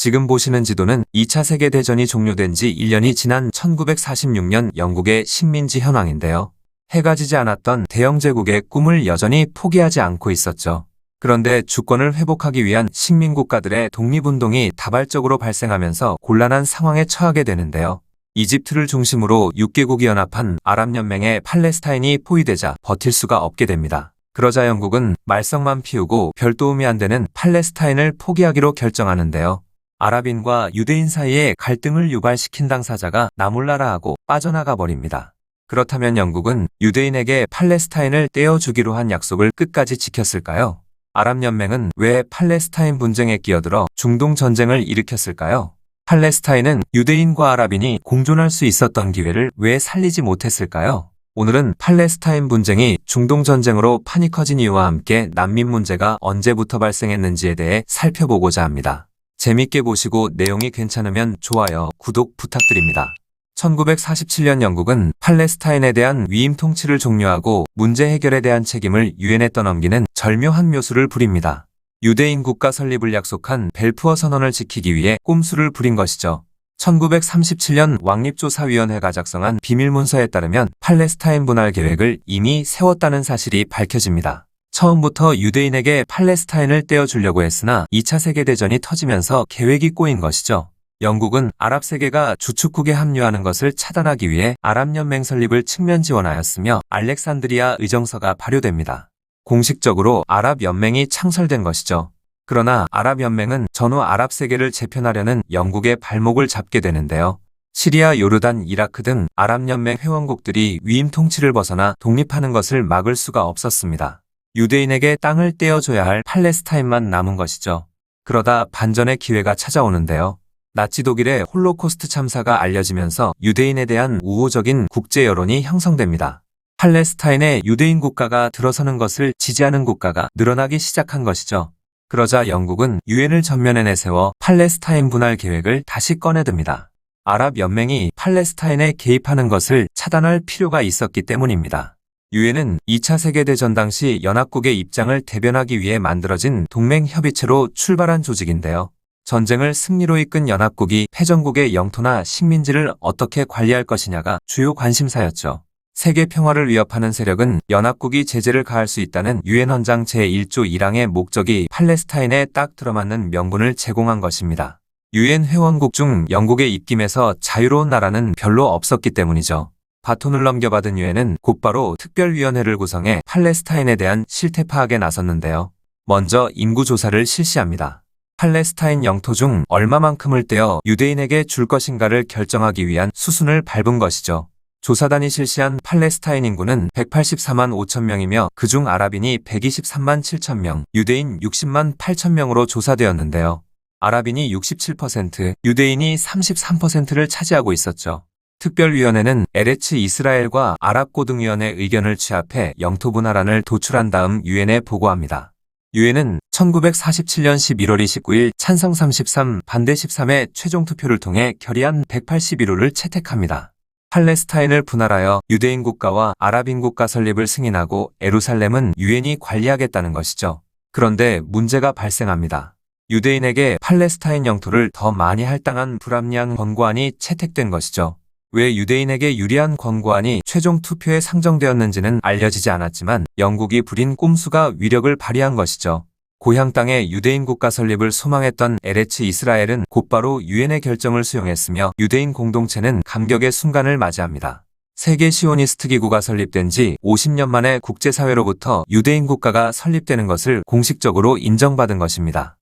지금 보시는 지도는 2차 세계대전이 종료된 지 1년이 지난 1946년 영국의 식민지 현황인데요. 해가 지지 않았던 대영제국의 꿈을 여전히 포기하지 않고 있었죠. 그런데 주권을 회복하기 위한 식민국가들의 독립운동이 다발적으로 발생하면서 곤란한 상황에 처하게 되는데요. 이집트를 중심으로 6개국이 연합한 아랍연맹에 팔레스타인이 포위되자 버틸 수가 없게 됩니다. 그러자 영국은 말썽만 피우고 별 도움이 안 되는 팔레스타인을 포기하기로 결정하는데요. 아랍인과 유대인 사이에 갈등을 유발시킨 당사자가 나몰라라하고 빠져나가 버립니다. 그렇다면 영국은 유대인에게 팔레스타인을 떼어주기로 한 약속을 끝까지 지켰을까요? 아랍연맹은 왜 팔레스타인 분쟁에 끼어들어 중동 전쟁을 일으켰을까요? 팔레스타인은 유대인과 아랍인이 공존할 수 있었던 기회를 왜 살리지 못했을까요? 오늘은 팔레스타인 분쟁이 중동 전쟁으로 판이 커진 이유와 함께 난민 문제가 언제부터 발생했는지에 대해 살펴보고자 합니다. 재밌게 보시고 내용이 괜찮으면 좋아요, 구독 부탁드립니다. 1947년 영국은 팔레스타인에 대한 위임 통치를 종료하고 문제 해결에 대한 책임을 유엔에 떠넘기는 절묘한 묘수를 부립니다. 유대인 국가 설립을 약속한 벨푸어 선언을 지키기 위해 꼼수를 부린 것이죠. 1937년 왕립조사위원회가 작성한 비밀문서에 따르면 팔레스타인 분할 계획을 이미 세웠다는 사실이 밝혀집니다. 처음부터 유대인에게 팔레스타인을 떼어주려고 했으나 2차 세계대전이 터지면서 계획이 꼬인 것이죠. 영국은 아랍 세계가 주축국에 합류하는 것을 차단하기 위해 아랍연맹 설립을 측면 지원하였으며 알렉산드리아 의정서가 발효됩니다. 공식적으로 아랍연맹이 창설된 것이죠. 그러나 아랍연맹은 전후 아랍 세계를 재편하려는 영국의 발목을 잡게 되는데요. 시리아, 요르단, 이라크 등 아랍연맹 회원국들이 위임 통치를 벗어나 독립하는 것을 막을 수가 없었습니다. 유대인에게 땅을 떼어줘야 할 팔레스타인만 남은 것이죠. 그러다 반전의 기회가 찾아오는데요. 나치 독일의 홀로코스트 참사가 알려지면서 유대인에 대한 우호적인 국제 여론이 형성됩니다. 팔레스타인의 유대인 국가가 들어서는 것을 지지하는 국가가 늘어나기 시작한 것이죠. 그러자 영국은 유엔을 전면에 내세워 팔레스타인 분할 계획을 다시 꺼내듭니다. 아랍연맹이 팔레스타인에 개입하는 것을 차단할 필요가 있었기 때문입니다. 유엔은 2차 세계대전 당시 연합국의 입장을 대변하기 위해 만들어진 동맹협의체로 출발한 조직인데요. 전쟁을 승리로 이끈 연합국이 패전국의 영토나 식민지를 어떻게 관리할 것이냐가 주요 관심사였죠. 세계 평화를 위협하는 세력은 연합국이 제재를 가할 수 있다는 유엔 헌장 제1조 1항의 목적이 팔레스타인에 딱 들어맞는 명분을 제공한 것입니다. 유엔 회원국 중 영국의 입김에서 자유로운 나라는 별로 없었기 때문이죠. 바톤을 넘겨받은 유엔은 곧바로 특별위원회를 구성해 팔레스타인에 대한 실태 파악에 나섰는데요. 먼저 인구조사를 실시합니다. 팔레스타인 영토 중 얼마만큼을 떼어 유대인에게 줄 것인가를 결정하기 위한 수순을 밟은 것이죠. 조사단이 실시한 팔레스타인 인구는 184만 5천 명이며 그중 아랍인이 123만 7천 명, 유대인 60만 8천 명으로 조사되었는데요. 아랍인이 67%, 유대인이 33%를 차지하고 있었죠. 특별위원회는 에레츠 이스라엘과 아랍고등위원회 의견을 취합해 영토 분할안을 도출한 다음 유엔에 보고합니다. 유엔은 1947년 11월 29일 찬성 33, 반대 13의 최종 투표를 통해 결의안 181호를 채택합니다. 팔레스타인을 분할하여 유대인 국가와 아랍인 국가 설립을 승인하고 예루살렘은 유엔이 관리하겠다는 것이죠. 그런데 문제가 발생합니다. 유대인에게 팔레스타인 영토를 더 많이 할당한 불합리한 권고안이 채택된 것이죠. 왜 유대인에게 유리한 권고안이 최종 투표에 상정되었는지는 알려지지 않았지만 영국이 부린 꼼수가 위력을 발휘한 것이죠. 고향 땅에 유대인 국가 설립을 소망했던 에레츠 이스라엘은 곧바로 유엔의 결정을 수용했으며 유대인 공동체는 감격의 순간을 맞이합니다. 세계 시오니스트 기구가 설립된 지 50년 만에 국제사회로부터 유대인 국가가 설립되는 것을 공식적으로 인정받은 것입니다.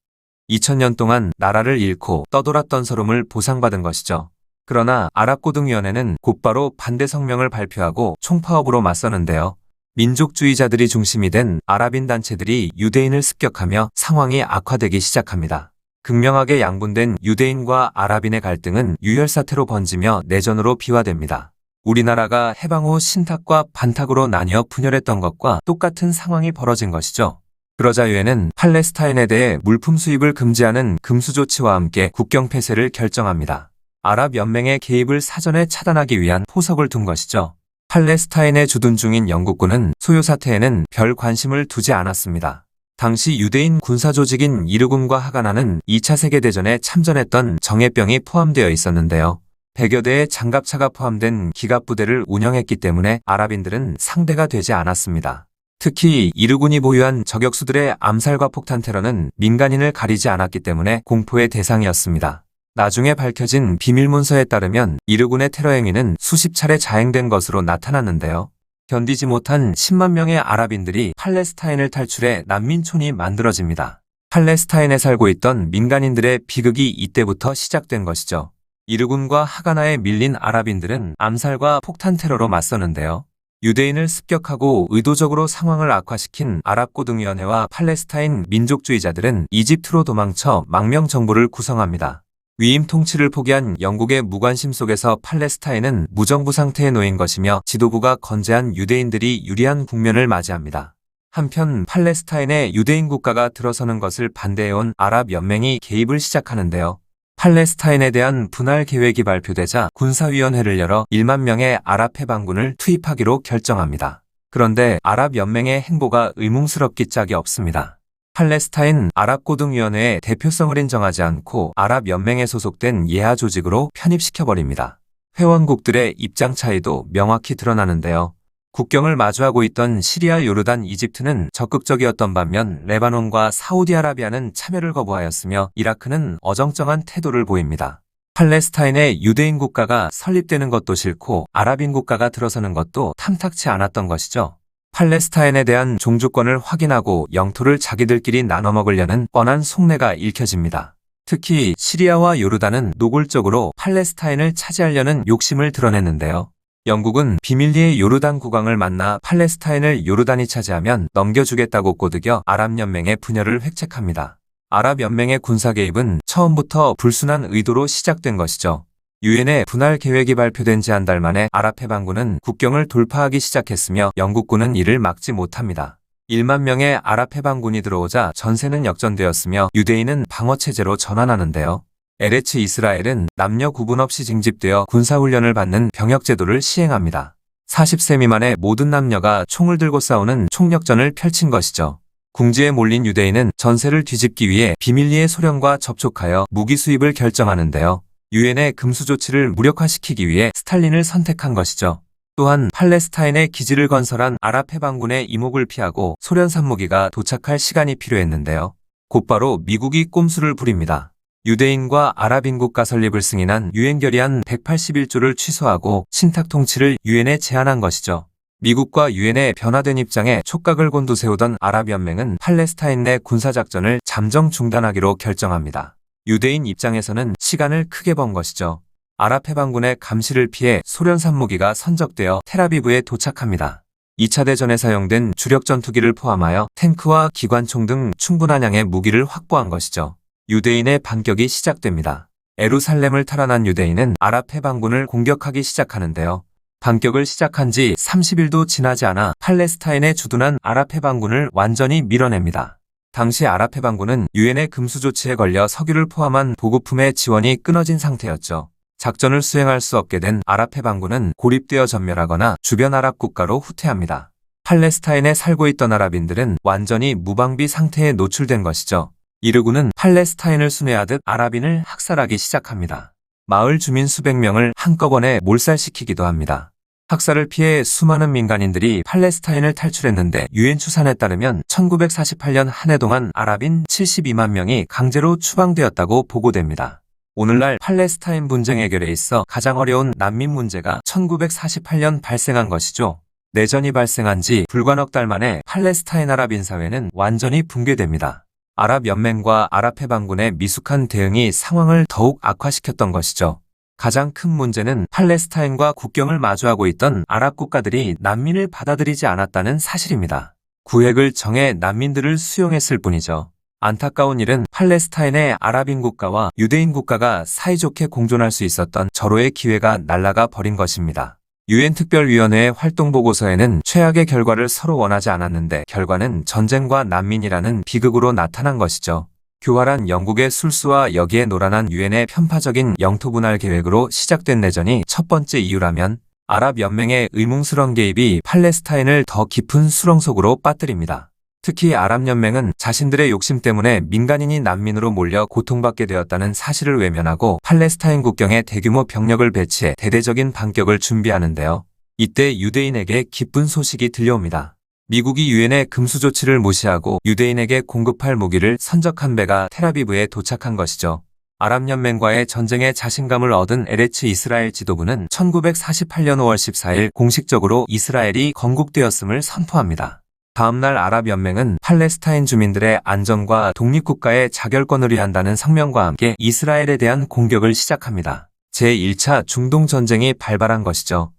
2000년 동안 나라를 잃고 떠돌았던 서름을 보상받은 것이죠. 그러나 아랍고등위원회는 곧바로 반대 성명을 발표하고 총파업으로 맞서는데요. 민족주의자들이 중심이 된 아랍인 단체들이 유대인을 습격하며 상황이 악화되기 시작합니다. 극명하게 양분된 유대인과 아랍인의 갈등은 유혈사태로 번지며 내전으로 비화됩니다. 우리나라가 해방 후 신탁과 반탁으로 나뉘어 분열했던 것과 똑같은 상황이 벌어진 것이죠. 그러자 유엔은 팔레스타인에 대해 물품 수입을 금지하는 금수 조치와 함께 국경 폐쇄를 결정합니다. 아랍연맹의 개입을 사전에 차단하기 위한 포석을 둔 것이죠. 팔레스타인에 주둔 중인 영국군은 소요 사태에는 별 관심을 두지 않았습니다. 당시 유대인 군사조직인 이르군과 하가나는 2차 세계대전에 참전했던 정예병이 포함되어 있었는데요. 100여 대의 장갑차가 포함된 기갑부대를 운영했기 때문에 아랍인들은 상대가 되지 않았습니다. 특히 이르군이 보유한 저격수들의 암살과 폭탄 테러는 민간인을 가리지 않았기 때문에 공포의 대상이었습니다. 나중에 밝혀진 비밀문서에 따르면 이르군의 테러 행위는 수십 차례 자행된 것으로 나타났는데요. 견디지 못한 10만 명의 아랍인들이 팔레스타인을 탈출해 난민촌이 만들어집니다. 팔레스타인에 살고 있던 민간인들의 비극이 이때부터 시작된 것이죠. 이르군과 하가나에 밀린 아랍인들은 암살과 폭탄 테러로 맞서는데요. 유대인을 습격하고 의도적으로 상황을 악화시킨 아랍고등위원회와 팔레스타인 민족주의자들은 이집트로 도망쳐 망명정부를 구성합니다. 위임 통치를 포기한 영국의 무관심 속에서 팔레스타인은 무정부 상태에 놓인 것이며 지도부가 건재한 유대인들이 유리한 국면을 맞이합니다. 한편 팔레스타인의 유대인 국가가 들어서는 것을 반대해온 아랍연맹이 개입을 시작하는데요. 팔레스타인에 대한 분할 계획이 발표되자 군사위원회를 열어 1만 명의 아랍 해방군을 투입하기로 결정합니다. 그런데 아랍연맹의 행보가 의문스럽기 짝이 없습니다. 팔레스타인 아랍고등위원회의 대표성을 인정하지 않고 아랍연맹에 소속된 예하 조직으로 편입시켜버립니다. 회원국들의 입장 차이도 명확히 드러나는데요. 국경을 마주하고 있던 시리아, 요르단, 이집트는 적극적이었던 반면 레바논과 사우디아라비아는 참여를 거부하였으며 이라크는 어정쩡한 태도를 보입니다. 팔레스타인의 유대인 국가가 설립되는 것도 싫고 아랍인 국가가 들어서는 것도 탐탁치 않았던 것이죠. 팔레스타인에 대한 종주권을 확인하고 영토를 자기들끼리 나눠 먹으려는 뻔한 속내가 읽혀집니다. 특히 시리아와 요르단은 노골적으로 팔레스타인을 차지하려는 욕심을 드러냈는데요. 영국은 비밀리에 요르단 국왕을 만나 팔레스타인을 요르단이 차지하면 넘겨주겠다고 꼬드겨 아랍연맹의 분열을 획책합니다. 아랍연맹의 군사 개입은 처음부터 불순한 의도로 시작된 것이죠. 유엔의 분할 계획이 발표된 지 한 달 만에 아랍 해방군은 국경을 돌파하기 시작했으며 영국군은 이를 막지 못합니다. 1만 명의 아랍 해방군이 들어오자 전세는 역전되었으며 유대인은 방어체제로 전환하는데요. 에레츠 이스라엘은 남녀 구분 없이 징집되어 군사훈련을 받는 병역제도를 시행합니다. 40세 미만의 모든 남녀가 총을 들고 싸우는 총력전을 펼친 것이죠. 궁지에 몰린 유대인은 전세를 뒤집기 위해 비밀리에 소련과 접촉하여 무기 수입을 결정하는데요. 유엔의 금수 조치를 무력화시키기 위해 스탈린을 선택한 것이죠. 또한 팔레스타인에 기지를 건설한 아랍 해방군의 이목을 피하고 소련 산무기가 도착할 시간이 필요했는데요. 곧바로 미국이 꼼수를 부립니다. 유대인과 아랍인국가 설립을 승인한 유엔 결의안 181조를 취소하고 신탁 통치를 유엔에 제안한 것이죠. 미국과 유엔의 변화된 입장에 촉각을 곤두세우던 아랍연맹은 팔레스타인 내 군사작전을 잠정 중단하기로 결정합니다. 유대인 입장에서는 시간을 크게 번 것이죠. 아랍 해방군의 감시를 피해 소련 산무기가 선적되어 텔아비브에 도착합니다. 2차 대전에 사용된 주력 전투기를 포함하여 탱크와 기관총 등 충분한 양의 무기를 확보한 것이죠. 유대인의 반격이 시작됩니다. 에루살렘을 탈환한 유대인은 아랍 해방군을 공격하기 시작하는데요. 반격을 시작한 지 30일도 지나지 않아 팔레스타인에 주둔한 아랍 해방군을 완전히 밀어냅니다. 당시 아랍 해방군은 유엔의 금수 조치에 걸려 석유를 포함한 보급품의 지원이 끊어진 상태였죠. 작전을 수행할 수 없게 된 아랍 해방군은 고립되어 전멸하거나 주변 아랍 국가로 후퇴합니다. 팔레스타인에 살고 있던 아랍인들은 완전히 무방비 상태에 노출된 것이죠. 이르군은 팔레스타인을 순회하듯 아랍인을 학살하기 시작합니다. 마을 주민 수백 명을 한꺼번에 몰살시키기도 합니다. 학살을 피해 수많은 민간인들이 팔레스타인을 탈출했는데 유엔 추산에 따르면 1948년 한 해 동안 아랍인 72만 명이 강제로 추방되었다고 보고됩니다. 오늘날 팔레스타인 분쟁 해결에 있어 가장 어려운 난민 문제가 1948년 발생한 것이죠. 내전이 발생한 지 불과 넉 달 만에 팔레스타인 아랍인 사회는 완전히 붕괴됩니다. 아랍연맹과 아랍해방군의 미숙한 대응이 상황을 더욱 악화시켰던 것이죠. 가장 큰 문제는 팔레스타인과 국경을 마주하고 있던 아랍 국가들이 난민을 받아들이지 않았다는 사실입니다. 구획을 정해 난민들을 수용했을 뿐이죠. 안타까운 일은 팔레스타인의 아랍인 국가와 유대인 국가가 사이좋게 공존할 수 있었던 절호의 기회가 날아가 버린 것입니다. 유엔 특별위원회의 활동 보고서에는 최악의 결과를 서로 원하지 않았는데 결과는 전쟁과 난민이라는 비극으로 나타난 것이죠. 교활한 영국의 술수와 여기에 노란한 유엔의 편파적인 영토 분할 계획으로 시작된 내전이 첫 번째 이유라면 아랍연맹의 의문스러운 개입이 팔레스타인을 더 깊은 수렁 속으로 빠뜨립니다. 특히 아랍연맹은 자신들의 욕심 때문에 민간인이 난민으로 몰려 고통받게 되었다는 사실을 외면하고 팔레스타인 국경에 대규모 병력을 배치해 대대적인 반격을 준비하는데요. 이때 유대인에게 기쁜 소식이 들려옵니다. 미국이 유엔의 금수 조치를 무시하고 유대인에게 공급할 무기를 선적한 배가 텔아비브에 도착한 것이죠. 아랍연맹과의 전쟁에 자신감을 얻은 에레츠 이스라엘 지도부는 1948년 5월 14일 공식적으로 이스라엘이 건국되었음을 선포합니다. 다음날 아랍연맹은 팔레스타인 주민들의 안전과 독립국가의 자결권을 위한다는 성명과 함께 이스라엘에 대한 공격을 시작합니다. 제1차 중동전쟁이 발발한 것이죠.